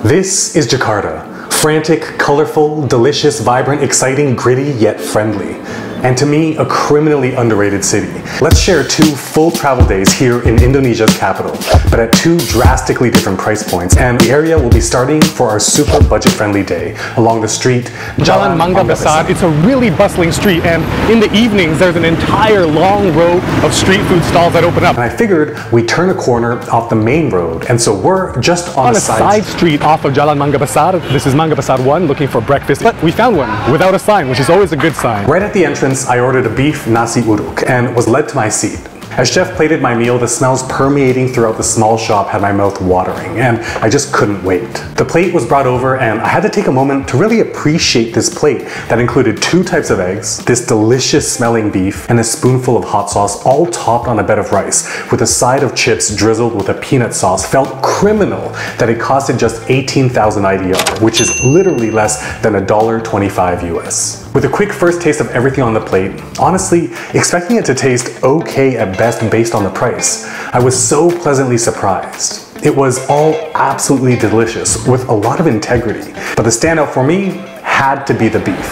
This is Jakarta. Frantic, colorful, delicious, vibrant, exciting, gritty, yet friendly. And to me, a criminally underrated city. Let's share 2 full travel days here in Indonesia's capital, but at 2 drastically different price points. And the area will be starting for our super budget-friendly day along the street Jalan Mangga Besar. It's a really bustling street, and in the evenings there's an entire long row of street food stalls that open up. And I figured we'd turn a corner off the main road, and so we're just on a side street off of Jalan Mangga Besar. This is Mangga Besar 1, looking for breakfast, but we found one without a sign, which is always a good sign. Right at the entrance, I ordered a beef nasi uduk and was led to my seat. As Chef plated my meal, the smells permeating throughout the small shop had my mouth watering, and I just couldn't wait. The plate was brought over, and I had to take a moment to really appreciate this plate that included 2 types of eggs, this delicious smelling beef, and a spoonful of hot sauce, all topped on a bed of rice, with a side of chips drizzled with a peanut sauce. Felt criminal that it costed just 18,000 IDR, which is literally less than $1.25 US. With a quick first taste of everything on the plate, honestly, expecting it to taste okay at best based on the price, I was so pleasantly surprised. It was all absolutely delicious with a lot of integrity, but the standout for me had to be the beef.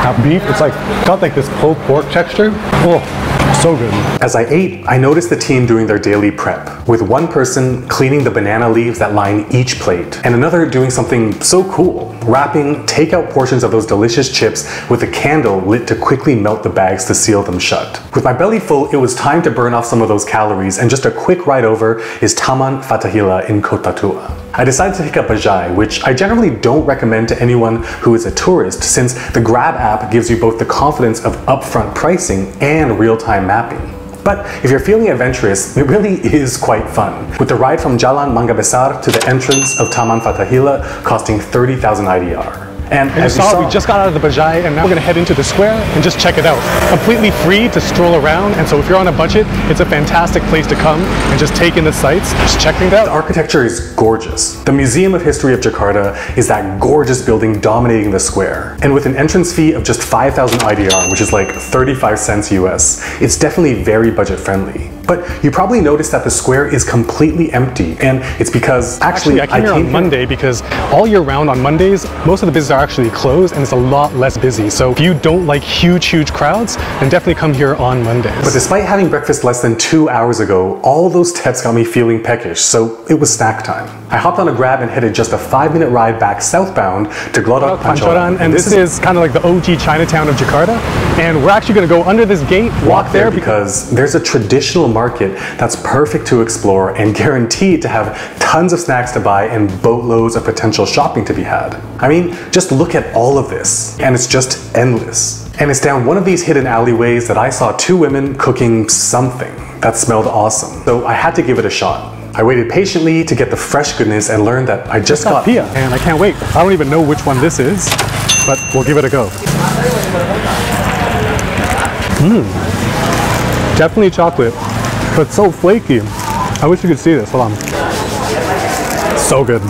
That beef, it's got this pulled pork texture. Oh, so good. As I ate, I noticed the team doing their daily prep, with one person cleaning the banana leaves that line each plate, and another doing something so cool, wrapping takeout portions of those delicious chips with a candle lit to quickly melt the bags to seal them shut. With my belly full, it was time to burn off some of those calories, and just a quick ride over is Taman Fathahillah in Kota Tua. I decided to pick up bajai, which I generally don't recommend to anyone who is a tourist, since the Grab app gives you both the confidence of upfront pricing and real-time mapping. But if you're feeling adventurous, it really is quite fun, with the ride from Jalan Mangga Besar to the entrance of Taman Fathahillah costing 30,000 IDR. And as you saw, we just got out of the bajai, and now we're going to head into the square and just check it out. Completely free to stroll around, and so if you're on a budget, it's a fantastic place to come and just take in the sights, just check things out. The architecture is gorgeous. The Museum of History of Jakarta is that gorgeous building dominating the square. And with an entrance fee of just 5,000 IDR, which is like 35 cents US, it's definitely very budget friendly. But you probably noticed that the square is completely empty, and it's because actually I came here on Monday because all year round on Mondays, most of the businesses are actually closed and it's a lot less busy. So if you don't like huge crowds, then definitely come here on Mondays. But despite having breakfast less than 2 hours ago, all those steps got me feeling peckish, so it was snack time. I hopped on a Grab and headed just a 5-minute ride back southbound to Glodok Pancoran. And this is kind of like the OG Chinatown of Jakarta. And we're actually going to go under this gate, walk there because there's a traditional market that's perfect to explore and guaranteed to have tons of snacks to buy and boatloads of potential shopping to be had. I mean, just look at all of this, and it's just endless. And it's down one of these hidden alleyways that I saw 2 women cooking something that smelled awesome. So I had to give it a shot. I waited patiently to get the fresh goodness and learned that I just got pia, and I can't wait. I don't even know which one this is, but we'll give it a go. Definitely chocolate, but so flaky. I wish you could see this. Hold on. So good.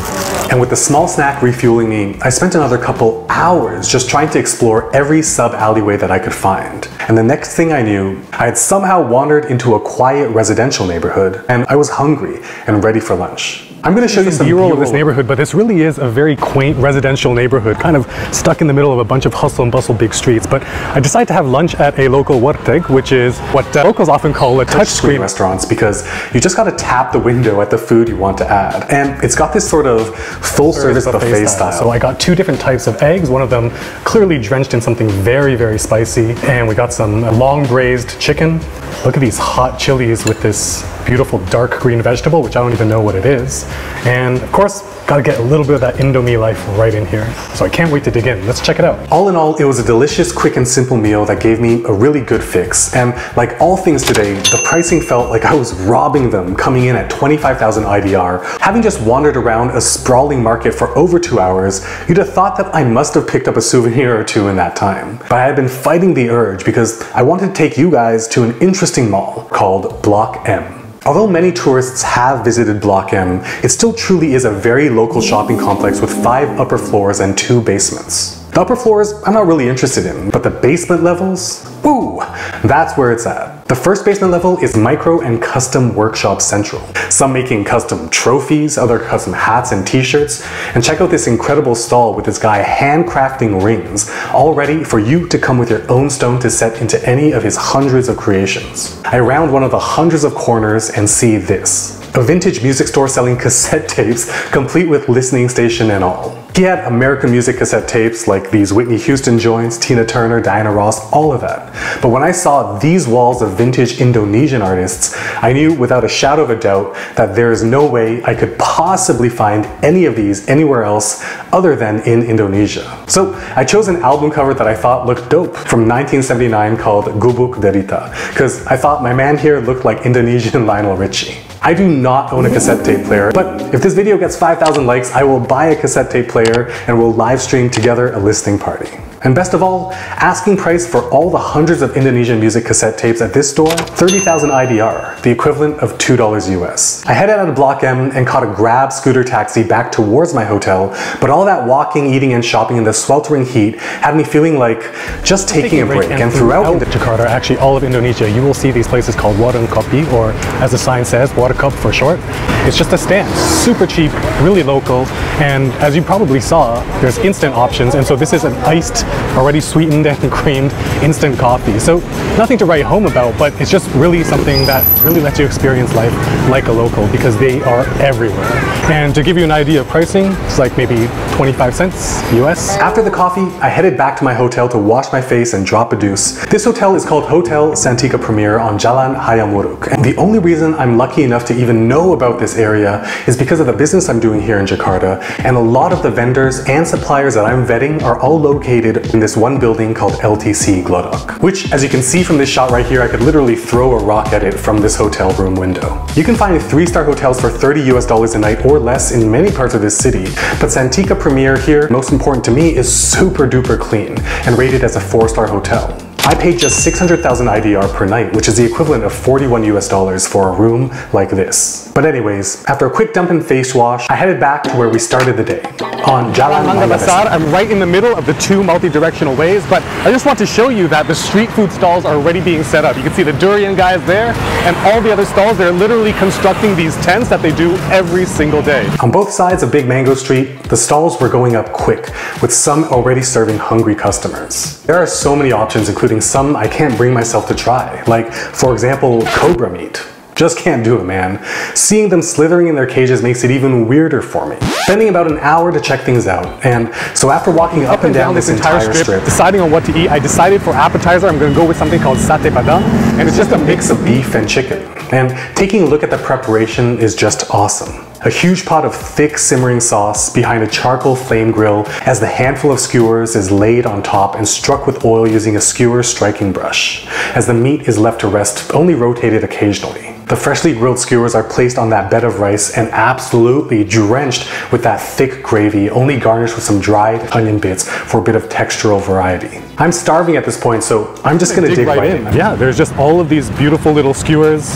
And with the small snack refueling me, I spent another couple hours just trying to explore every sub-alleyway that I could find. And the next thing I knew, I had somehow wandered into a quiet residential neighborhood, and I was hungry and ready for lunch. I'm going to show you some B-roll of this neighborhood, but this really is a very quaint residential neighborhood, kind of stuck in the middle of a bunch of hustle and bustle big streets. But I decided to have lunch at a local warteg, which is what locals often call a touchscreen restaurants, because you just got to tap the window at the food you want to add. And it's got this sort of full-service buffet style. So I got 2 different types of eggs, one of them clearly drenched in something very spicy, and we got some long braised chicken. Look at these hot chilies with this beautiful dark green vegetable, which I don't even know what it is. And of course, gotta get a little bit of that Indomie life right in here. So I can't wait to dig in. Let's check it out. All in all, it was a delicious, quick and simple meal that gave me a really good fix. And like all things today, the pricing felt like I was robbing them, coming in at 25,000 IDR. Having just wandered around a sprawling market for over 2 hours, you'd have thought that I must have picked up a souvenir or 2 in that time. But I had been fighting the urge because I wanted to take you guys to an interesting mall called Block M. Although many tourists have visited Block M, it still truly is a very local shopping complex with 5 upper floors and 2 basements. The upper floors I'm not really interested in, but the basement levels, ooh, that's where it's at. The first basement level is micro and custom workshop central. Some making custom trophies, other custom hats and t-shirts. And check out this incredible stall with this guy handcrafting rings, all ready for you to come with your own stone to set into any of his hundreds of creations. I round one of the hundreds of corners and see this. A vintage music store selling cassette tapes, complete with listening station and all. He had American music cassette tapes like these Whitney Houston joints, Tina Turner, Diana Ross, all of that. But when I saw these walls of vintage Indonesian artists, I knew without a shadow of a doubt that there is no way I could possibly find any of these anywhere else other than in Indonesia. So I chose an album cover that I thought looked dope from 1979 called Gubuk Derita, because I thought my man here looked like Indonesian Lionel Richie. I do not own a cassette tape player, but if this video gets 5,000 likes, I will buy a cassette tape player and we'll live stream together a listening party. And best of all, asking price for all the hundreds of Indonesian music cassette tapes at this store, 30,000 IDR, the equivalent of $2 US. I headed out of Block M and caught a Grab scooter taxi back towards my hotel, but all that walking, eating, and shopping in the sweltering heat had me feeling like just taking a break. And throughout Jakarta, actually all of Indonesia, you will see these places called warung kopi, or as the sign says, water cup for short. It's just a stand, super cheap, really local, and as you probably saw, there's instant options, and so this is an iced, already sweetened and creamed instant coffee. So nothing to write home about, but it's just really something that really lets you experience life like a local, because they are everywhere. And to give you an idea of pricing, it's like maybe 25 cents US. After the coffee, I headed back to my hotel to wash my face and drop a deuce. This hotel is called Hotel Santika Premier on Jalan Hayamuruk. And the only reason I'm lucky enough to even know about this area is because of the business I'm doing here in Jakarta, and a lot of the vendors and suppliers that I'm vetting are all located in this one building called LTC Glodok, which, as you can see from this shot right here, I could literally throw a rock at it from this hotel room window. You can find 3-star hotels for $30 US a night or less in many parts of this city, but Santika Premier here, most important to me, is super duper clean and rated as a 4-star hotel. I paid just 600,000 IDR per night, which is the equivalent of $41 US for a room like this. But anyways, after a quick dump and face wash, I headed back to where we started the day, on Jalan Besar. I'm right in the middle of the two multi-directional ways, but I just want to show you that the street food stalls are already being set up. You can see the durian guys there, and all the other stalls, they're literally constructing these tents that they do every single day. On both sides of Big Mango Street, the stalls were going up quick, with some already serving hungry customers. There are so many options, including some I can't bring myself to try, like, for example, cobra meat. Just can't do it, man. Seeing them slithering in their cages makes it even weirder for me. Spending about an hour to check things out, and so after walking up and down this entire strip, deciding on what to eat, I decided for appetizer I'm going to go with something called sate padang, and it's just a mix of beef and chicken. And taking a look at the preparation is just awesome. A huge pot of thick simmering sauce behind a charcoal flame grill as the handful of skewers is laid on top and struck with oil using a skewer striking brush, as the meat is left to rest, only rotated occasionally. The freshly grilled skewers are placed on that bed of rice and absolutely drenched with that thick gravy, only garnished with some dried onion bits for a bit of textural variety. I'm starving at this point, so I'm just gonna dig right in. Yeah, there's just all of these beautiful little skewers.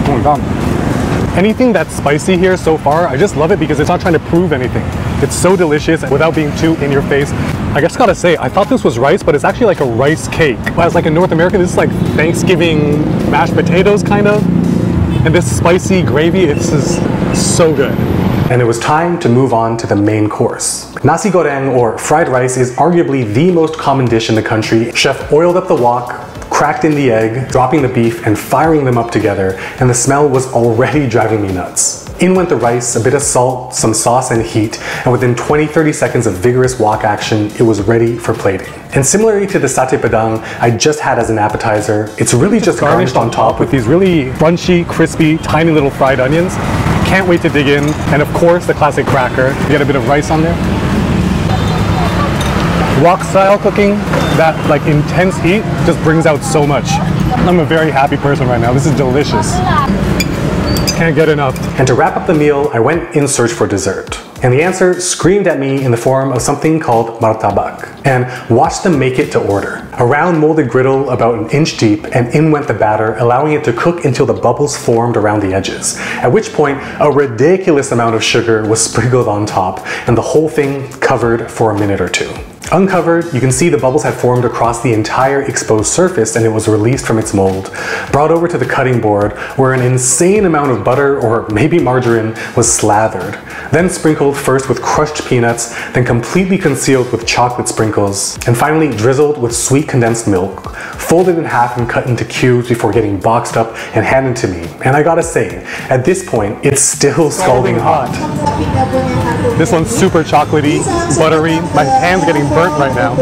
Oh my god. Anything that's spicy here so far, I just love it because it's not trying to prove anything. It's so delicious without being too in your face. I just gotta say, I thought this was rice, but it's actually like a rice cake. Whereas like in North America, this is like Thanksgiving mashed potatoes kind of. And this spicy gravy, this is so good. And it was time to move on to the main course. Nasi goreng, or fried rice, is arguably the most common dish in the country. Chef oiled up the wok, cracked in the egg, dropping the beef and firing them up together, and the smell was already driving me nuts. In went the rice, a bit of salt, some sauce and heat, and within 20-30 seconds of vigorous wok action, it was ready for plating. And similarly to the sate padang I just had as an appetizer, it's really just garnished on top with these really crunchy, crispy, tiny little fried onions. Can't wait to dig in, and of course the classic cracker. You get a bit of rice on there. Wok style cooking, that like intense heat just brings out so much. I'm a very happy person right now. This is delicious. Can't get enough. And to wrap up the meal, I went in search for dessert. And the answer screamed at me in the form of something called martabak. And watch them make it to order. A round molded griddle about an inch deep, and in went the batter, allowing it to cook until the bubbles formed around the edges. At which point, a ridiculous amount of sugar was sprinkled on top, and the whole thing covered for a minute or two. Uncovered, you can see the bubbles had formed across the entire exposed surface and it was released from its mold. Brought over to the cutting board where an insane amount of butter or maybe margarine was slathered. Then sprinkled first with crushed peanuts, then completely concealed with chocolate sprinkles, and finally drizzled with sweet condensed milk, folded in half and cut into cubes before getting boxed up and handed to me. And I gotta say, at this point, it's still scalding hot. This one's super chocolatey, buttery. My hand's getting burnt right now.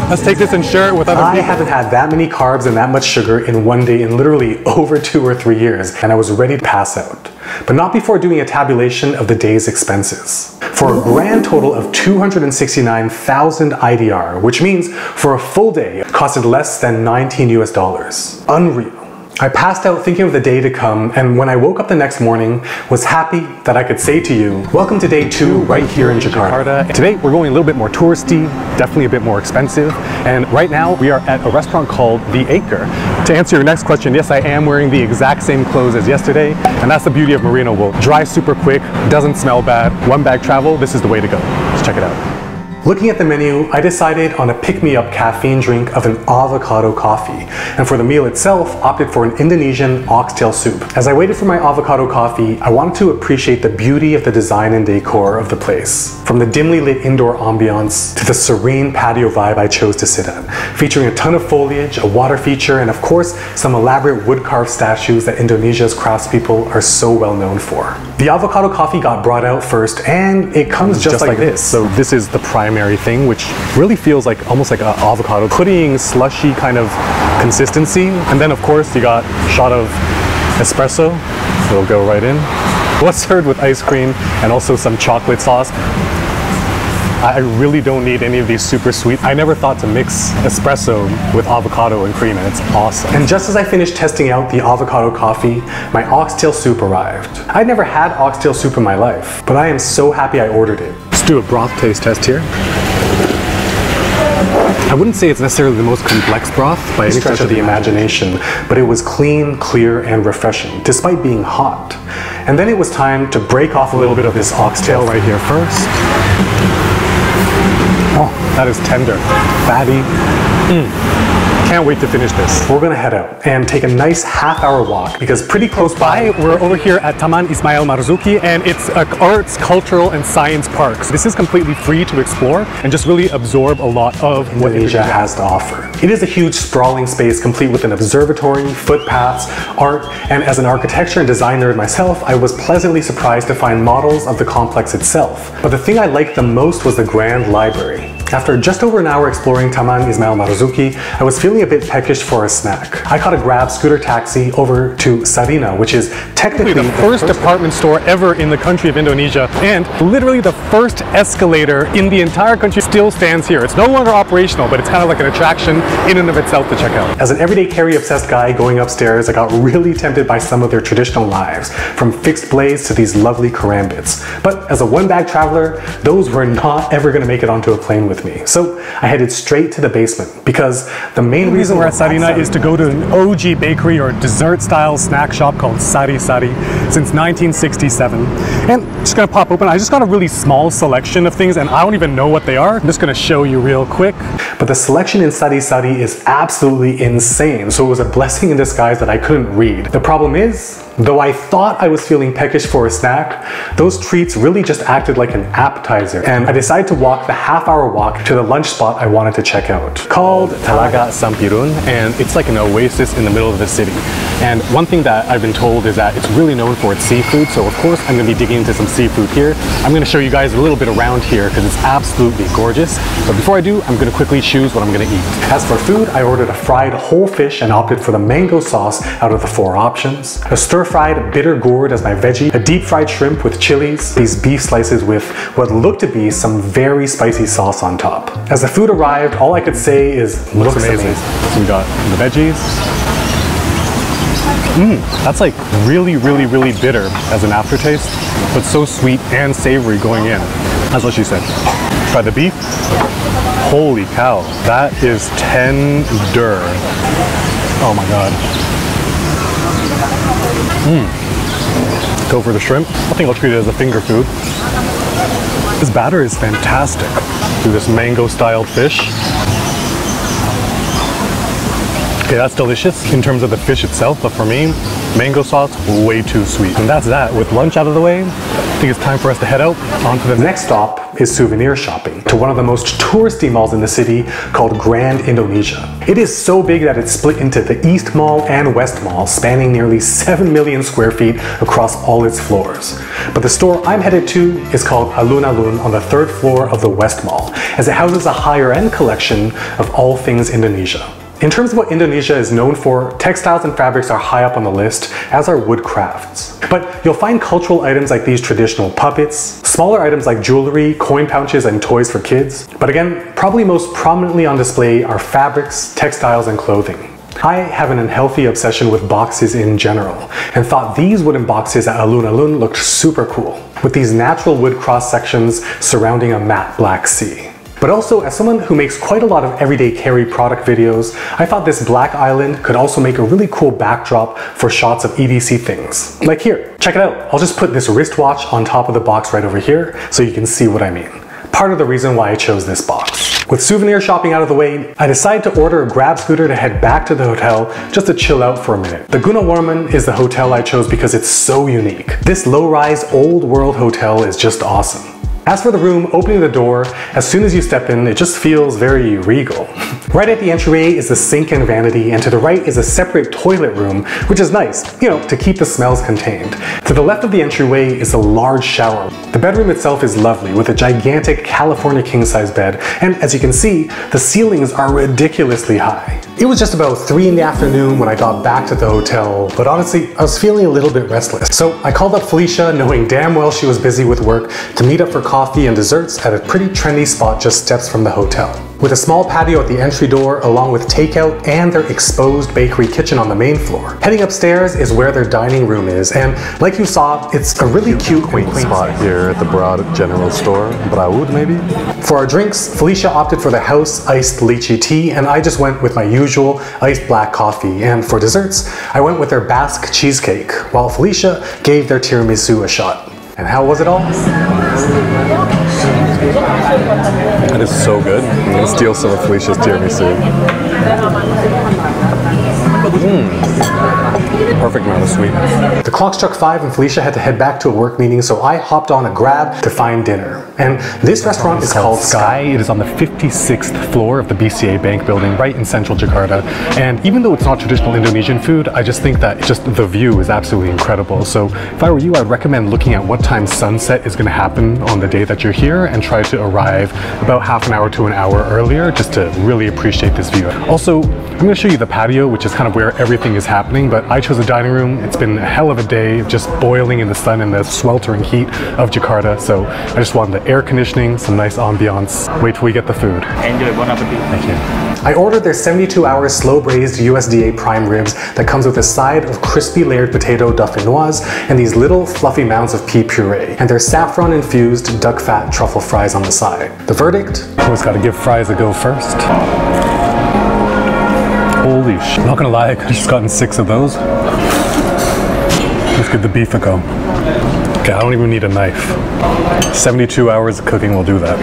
Let's take this and share it with other people. I haven't had that many carbs and that much sugar in one day in literally over 2 or 3 years, and I was ready to pass out. But not before doing a tabulation of the day's expenses. For a grand total of 269,000 IDR, which means for a full day, it costed less than 19 US dollars. Unreal. I passed out thinking of the day to come, and when I woke up the next morning, was happy that I could say to you, welcome to day 2 right here in Jakarta. Today we're going a little bit more touristy, definitely a bit more expensive, and right now we are at a restaurant called The Acre. To answer your next question, yes, I am wearing the exact same clothes as yesterday, and that's the beauty of merino wool. Dries super quick, doesn't smell bad, one bag travel, this is the way to go. Let's check it out. Looking at the menu, I decided on a pick-me-up caffeine drink of an avocado coffee, and for the meal itself, opted for an Indonesian oxtail soup. As I waited for my avocado coffee, I wanted to appreciate the beauty of the design and decor of the place. From the dimly lit indoor ambiance to the serene patio vibe I chose to sit at, featuring a ton of foliage, a water feature, and of course, some elaborate wood-carved statues that Indonesia's craftspeople are so well known for. The avocado coffee got brought out first, and it comes just like this. So this is the primary thing, which really feels like almost like an avocado pudding, slushy kind of consistency. And then of course you got a shot of espresso. It'll go right in. What's served with ice cream and also some chocolate sauce. I really don't need any of these super sweet. I never thought to mix espresso with avocado and cream, and it's awesome. And just as I finished testing out the avocado coffee, my oxtail soup arrived. I'd never had oxtail soup in my life, but I am so happy I ordered it. Let's do a broth taste test here. I wouldn't say it's necessarily the most complex broth by any Stretch of the imagination, but it was clean, clear, and refreshing, despite being hot. And then it was time to break off a little bit of this oxtail right here first. Oh, that is tender, fatty. Can't wait to finish this. We're gonna head out and take a nice half-hour walk because pretty close by, we're over here at Taman Ismail Marzuki, and it's an arts, cultural, and science park. So this is completely free to explore and just really absorb a lot of what Indonesia has to offer. It is a huge sprawling space complete with an observatory, footpaths, art, and as an architecture and design nerd myself, I was pleasantly surprised to find models of the complex itself. But the thing I liked the most was the grand library. After just over an hour exploring Taman Ismail Marzuki, I was feeling a bit peckish for a snack. I caught a Grab scooter taxi over to Sarina, which is technically the first department store ever in the country of Indonesia, and literally the first escalator in the entire country still stands here. It's no longer operational, but it's kind of like an attraction in and of itself to check out. As an everyday carry-obsessed guy going upstairs, I got really tempted by some of their traditional lives, from fixed blades to these lovely karambits. But as a one-bag traveler, those were not ever going to make it onto a plane with me. So I headed straight to the basement because the main reason we're at Sarina is to go to an OG bakery or dessert-style snack shop called Sari Sari since 1967. And just gonna pop open. I just got a really small selection of things, and I don't even know what they are. I'm just gonna show you real quick. But the selection in Sari Sari is absolutely insane, so it was a blessing in disguise that I couldn't read. The problem is, though I thought I was feeling peckish for a snack, those treats really just acted like an appetizer, and I decided to walk the half-hour walk to the lunch spot I wanted to check out, called Telaga Sampirun, and it's like an oasis in the middle of the city. And one thing that I've been told is that it's really known for its seafood, so of course I'm going to be digging into some seafood here. I'm going to show you guys a little bit around here because it's absolutely gorgeous. But before I do, I'm going to quickly choose what I'm going to eat. As for food, I ordered a fried whole fish and opted for the mango sauce out of the 4 options, a stir-fried bitter gourd as my veggie, a deep-fried shrimp with chilies, these beef slices with what looked to be some very spicy sauce on top. As the food arrived, all I could say is, looks amazing. So we got the veggies. That's like really, really, really bitter as an aftertaste, but so sweet and savory going in. That's what she said. Try the beef. Holy cow, that is tender. Oh my god. Go for the shrimp. I think I'll treat it as a finger food. This batter is fantastic. Do this mango-styled fish. Okay, that's delicious in terms of the fish itself, but for me, mango sauce, way too sweet. And that's that. With lunch out of the way, I think it's time for us to head out onto the next stop is souvenir shopping to one of the most touristy malls in the city called Grand Indonesia. It is so big that it's split into the East Mall and West Mall, spanning nearly 7 million square feet across all its floors. But the store I'm headed to is called Alun-Alun on the 3rd floor of the West Mall, as it houses a higher end collection of all things Indonesia. In terms of what Indonesia is known for, textiles and fabrics are high up on the list, as are wood crafts. But you'll find cultural items like these traditional puppets, smaller items like jewelry, coin pouches, and toys for kids. But again, probably most prominently on display are fabrics, textiles, and clothing. I have an unhealthy obsession with boxes in general, and thought these wooden boxes at Alun-Alun looked super cool, with these natural wood cross sections surrounding a matte black sea. But also, as someone who makes quite a lot of everyday carry product videos, I thought this black island could also make a really cool backdrop for shots of EDC things. Like here, check it out. I'll just put this wristwatch on top of the box right over here so you can see what I mean. Part of the reason why I chose this box. With souvenir shopping out of the way, I decided to order a grab scooter to head back to the hotel just to chill out for a minute. The Gunawarman is the hotel I chose because it's so unique. This low-rise, old-world hotel is just awesome. As for the room, opening the door, as soon as you step in, it just feels very regal. Right at the entryway is the sink and vanity, and to the right is a separate toilet room, which is nice, you know, to keep the smells contained. To the left of the entryway is a large shower. The bedroom itself is lovely, with a gigantic California king-size bed, and as you can see, the ceilings are ridiculously high. It was just about 3 in the afternoon when I got back to the hotel, but honestly, I was feeling a little bit restless. So I called up Felicia, knowing damn well she was busy with work, to meet up for coffee and desserts at a pretty trendy spot just steps from the hotel. With a small patio at the entry door, along with takeout and their exposed bakery kitchen on the main floor. Heading upstairs is where their dining room is, and like you saw, it's a really cute quaint spot here at the Broad General Store. Braud, maybe? For our drinks, Felicia opted for the house iced lychee tea, and I just went with my usual iced black coffee. And for desserts, I went with their Basque cheesecake, while Felicia gave their tiramisu a shot. And how was it all? It is so good. I'm gonna steal some of Felicia's tiramisu. Perfect amount of sweetness. The clock struck 5 and Felicia had to head back to a work meeting, so I hopped on a Grab to find dinner. And this restaurant is called Sky. It is on the 56th floor of the BCA Bank building right in central Jakarta. And even though it's not traditional Indonesian food, I just think that just the view is absolutely incredible. So if I were you, I'd recommend looking at what time sunset is going to happen on the day that you're here and try to arrive about half an hour to an hour earlier just to really appreciate this view. Also, I'm going to show you the patio, which is kind of where everything is happening, but I chose a dining room. It's been a hell of a day, just boiling in the sun in the sweltering heat of Jakarta, so I just wanted the air conditioning, some nice ambiance. Wait till we get the food. Enjoy, bon appetit. Thank you. I ordered their 72-hour slow-braised USDA prime ribs that comes with a side of crispy layered potato dauphinoise and these little fluffy mounds of pea puree, and their saffron-infused duck fat truffle fries on the side. The verdict? Always gotta give fries a go first. Holy shit. Not gonna lie, I could've just gotten 6 of those. Let's give the beef a go. Okay, I don't even need a knife. 72 hours of cooking will do that.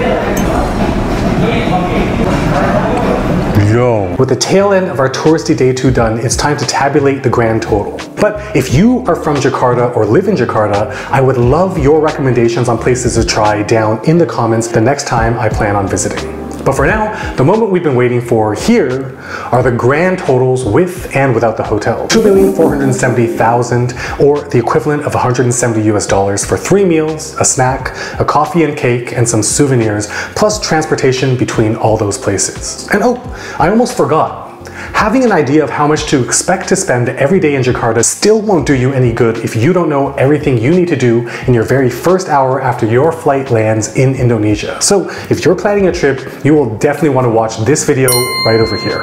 Yo. With the tail end of our touristy day 2 done, it's time to tabulate the grand total. But if you are from Jakarta or live in Jakarta, I would love your recommendations on places to try down in the comments the next time I plan on visiting. But for now, the moment we've been waiting for here are the grand totals with and without the hotel. $2,470,000, or the equivalent of $170 US for 3 meals, a snack, a coffee and cake, and some souvenirs, plus transportation between all those places. And oh, I almost forgot. Having an idea of how much to expect to spend every day in Jakarta still won't do you any good if you don't know everything you need to do in your very first hour after your flight lands in Indonesia. So if you're planning a trip, you will definitely want to watch this video right over here.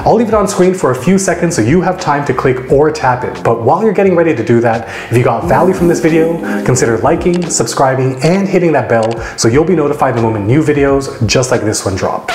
I'll leave it on screen for a few seconds so you have time to click or tap it. But while you're getting ready to do that, if you got value from this video, consider liking, subscribing, and hitting that bell so you'll be notified the moment new videos just like this one drop.